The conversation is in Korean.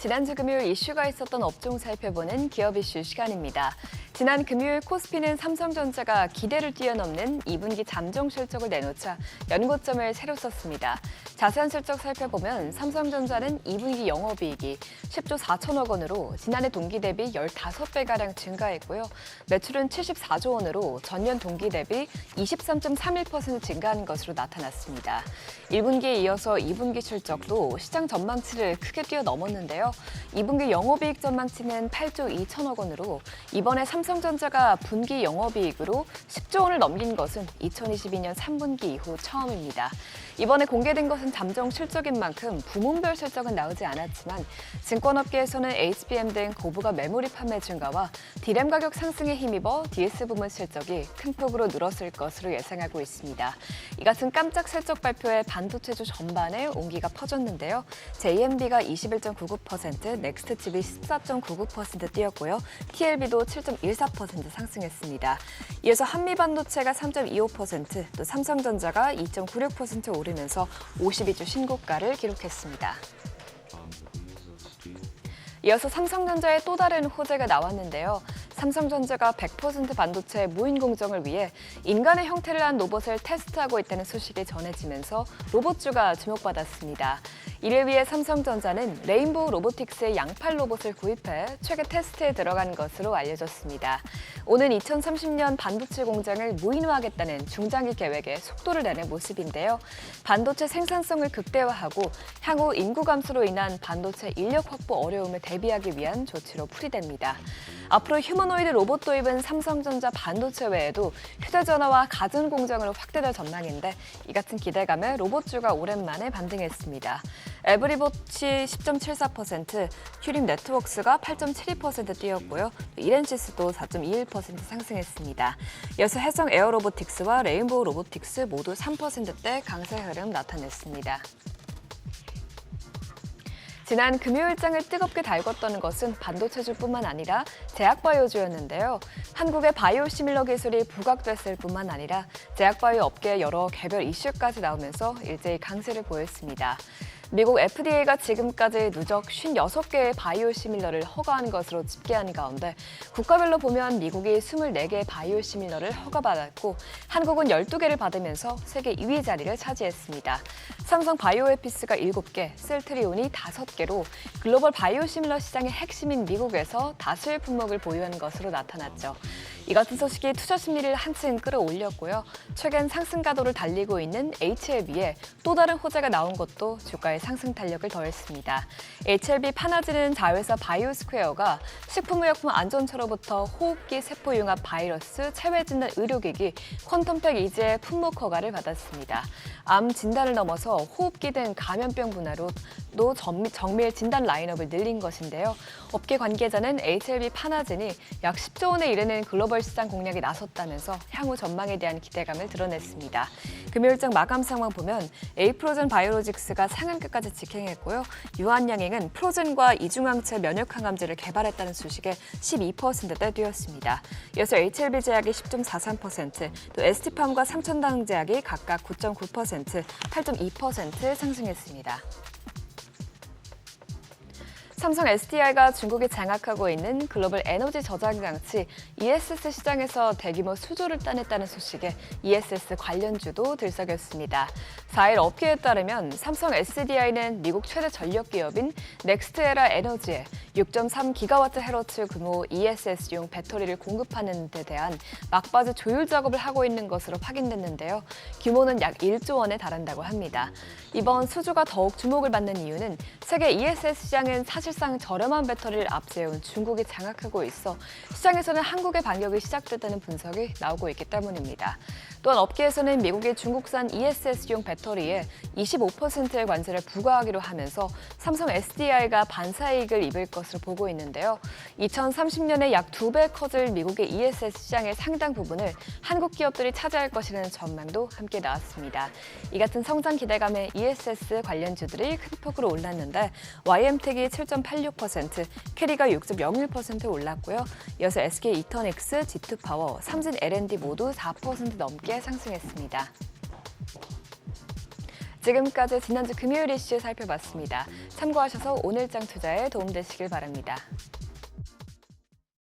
지난주 금요일 이슈가 있었던 업종 살펴보는 기업 이슈 시간입니다. 지난 금요일 코스피는 삼성전자가 기대를 뛰어넘는 2분기 잠정 실적을 내놓자 연고점을 새로 썼습니다. 자세한 실적 살펴보면 삼성전자는 2분기 영업이익이 10조 4천억 원으로 지난해 동기 대비 15배가량 증가했고요. 매출은 74조 원으로 전년 동기 대비 23.31% 증가한 것으로 나타났습니다. 1분기에 이어서 2분기 실적도 시장 전망치를 크게 뛰어넘었는데요. 2분기 영업이익 전망치는 8조 2천억 원으로 이번에 삼성전자가 분기 영업이익으로 10조 원을 넘긴 것은 2022년 3분기 이후 처음입니다. 이번에 공개된 것은 잠정 실적인 만큼 부문별 실적은 나오지 않았지만 증권업계에서는 HBM 등 고부가 메모리 판매 증가와 D램 가격 상승에 힘입어 DS 부문 실적이 큰 폭으로 늘었을 것으로 예상하고 있습니다. 이 같은 깜짝 실적 발표에 반도체주 전반에 온기가 퍼졌는데요. JMB가 21.99%, 넥스트칩이 14.99% 뛰었고요. TLB도 7.14% 상승했습니다. 이어서 한미반도체가 3.25%, 또 삼성전자가 2.96% 오르면서 52주 신고가를 기록했습니다. 이어서 삼성전자의 또 다른 호재가 나왔는데요. 삼성전자가 100% 반도체 무인 공정을 위해 인간의 형태를 한 로봇을 테스트하고 있다는 소식이 전해지면서 로봇주가 주목받았습니다. 이를 위해 삼성전자는 레인보우 로보틱스의 양팔 로봇을 구입해 최근 테스트에 들어간 것으로 알려졌습니다. 오는 2030년 반도체 공장을 무인화하겠다는 중장기 계획에 속도를 내는 모습인데요. 반도체 생산성을 극대화하고 향후 인구 감소로 인한 반도체 인력 확보 어려움을 대비하기 위한 조치로 풀이됩니다. 앞으로 휴머노이드 로봇 도입은 삼성전자 반도체 외에도 휴대전화와 가전공정으로 확대될 전망인데 이 같은 기대감에 로봇주가 오랜만에 반등했습니다. 에브리봇이 10.74%, 휴림 네트워크스가 8.72% 뛰었고요. 이렌시스도 4.21% 상승했습니다. 이어서 해성 에어로보틱스와 레인보우 로보틱스 모두 3%대 강세 흐름 나타냈습니다. 지난 금요일장을 뜨겁게 달궜던 것은 반도체주뿐만 아니라 제약바이오주였는데요. 한국의 바이오시밀러 기술이 부각됐을 뿐만 아니라 제약바이오 업계의 여러 개별 이슈까지 나오면서 일제히 강세를 보였습니다. 미국 FDA가 지금까지 누적 56개의 바이오시밀러를 허가한 것으로 집계한 가운데 국가별로 보면 미국이 24개의 바이오시밀러를 허가받았고 한국은 12개를 받으면서 세계 2위 자리를 차지했습니다. 삼성 바이오에피스가 7개, 셀트리온이 5개로 글로벌 바이오시밀러 시장의 핵심인 미국에서 다수의 품목을 보유한 것으로 나타났죠. 이 같은 소식이 투자 심리를 한층 끌어올렸고요. 최근 상승 가도를 달리고 있는 HLB에 또 다른 호재가 나온 것도 주가의 상승 탄력을 더했습니다. HLB 파나지는 자회사 바이오스퀘어가 식품의약품 안전처로부터 호흡기 세포융합 바이러스 체외 진단 의료기기 퀀텀팩 이지의 품목 허가를 받았습니다. 암 진단을 넘어서 호흡기 등 감염병 분야로 또 정밀 진단 라인업을 늘린 것인데요. 업계 관계자는 HLB 파나진이 약 10조 원에 이르는 글로벌 시장 공략에 나섰다면서 향후 전망에 대한 기대감을 드러냈습니다. 금요일장 마감 상황 보면 에이프로젠 바이오로직스가 상한가까지 직행했고요. 유한양행은 프로젠과 이중항체 면역항암제를 개발했다는 소식에 12%대 뛰었습니다. 이어서 HLB제약이 10.43%, 또 ST팜과 삼천당제약이 각각 9.9%, 8.2% 상승했습니다. 삼성 SDI가 중국이 장악하고 있는 글로벌 에너지 저장 장치 ESS 시장에서 대규모 수주를 따냈다는 소식에 ESS 관련주도 들썩였습니다. 4일 업계에 따르면 삼성 SDI는 미국 최대 전력 기업인 넥스트에라 에너지에 6.3GWh 규모 ESS용 배터리를 공급하는 데 대한 막바지 조율 작업을 하고 있는 것으로 확인됐는데요. 규모는 약 1조 원에 달한다고 합니다. 이번 수주가 더욱 주목을 받는 이유는 세계 ESS 시장은 사실상 저렴한 배터리를 앞세운 중국이 장악하고 있어 시장에서는 한국의 반격이 시작됐다는 분석이 나오고 있기 때문입니다. 또한 업계에서는 미국이 중국산 ESS용 배터리에 25%의 관세를 부과하기로 하면서 삼성 SDI가 반사이익을 입을 것으로 보고 있는데요. 2030년에 약 2배 커질 미국의 ESS 시장의 상당 부분을 한국 기업들이 차지할 것이라는 전망도 함께 나왔습니다. 이 같은 성장 기대감에 ESS 관련주들이 큰 폭으로 올랐는데 YM텍이 7.86%, 캐리가 6.01% 올랐고요. 이어서 SK 이터닉스, G2파워, 삼진 L&D 모두 4% 넘게 상승했습니다. 지금까지 지난주 금요일 이슈 살펴봤습니다. 참고하셔서 오늘장 투자에 도움되시길 바랍니다.